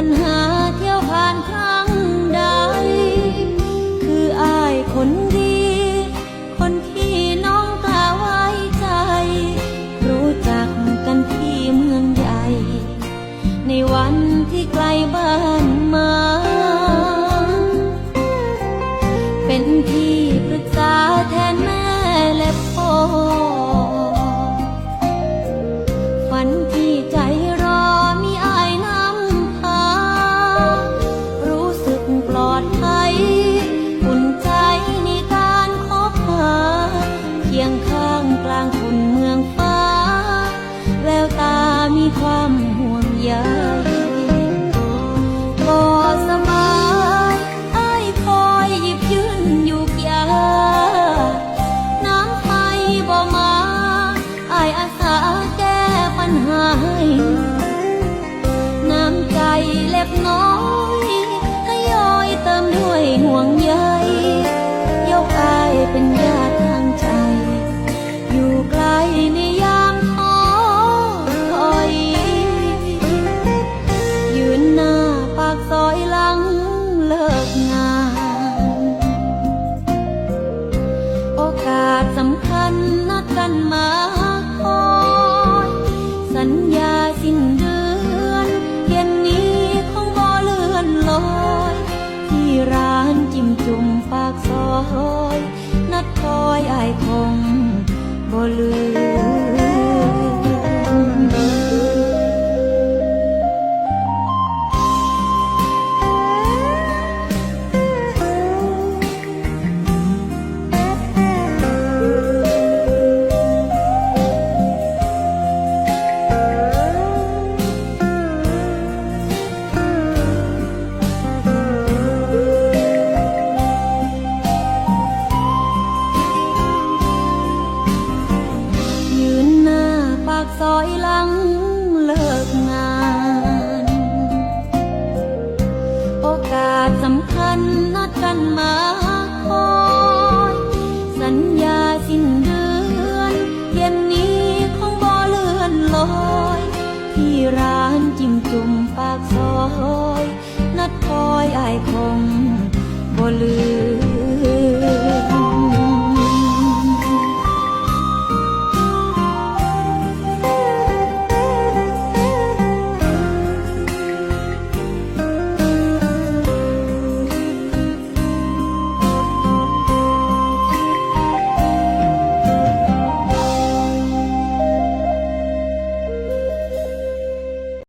ปัญหาเที่ยวผ่านครั้งใดคืออ้ายคนดีคนที่น้องกล้าไว้ใจรู้จักกันที่เมืองใหญ่ในวันที่ไกลบ้านมาเป็นที่ปรึกษาแทนแม่และพ่อฝันที่ใจรอมีอ้ายนำพารู้สึกปลอดภัยอุ่นใจในการคบหาเคียงข้างกลางคนเมืองฟ้าแววตามีความห่วงใยก็สบายอ้ายคอยหยิบยืนอยู่ยาน้ำไฟบ่มาอ้ายอาสาแก้ปัญหาให้น้ำใจเล็กน้อยทยอยเติมด้วยห่วงใยยกอ้ายเป็นญาติทางใจอยู่ไกลในยามท้อถอยยืนหน้าปากซอยหลังเลิกงานโอกาสสำคัญนัดกันมาคอยสัญญาสิ้นเดือนเย็นนี้คงบ่เลื่อนลอยที่ร้านจิ้มจุ่มปากซอยนัดคอยอ้ายคงบ่ลืมซอยหลังเลิกงานโอกาสสำคัญนัดกันมาคอยสัญญาสิ้นเดือนเย็นนี้คงบ่เลื่อนลอยที่ร้านจิ้มจุ่มปากซอยนัดคอยอ้ายคงบ่ลืม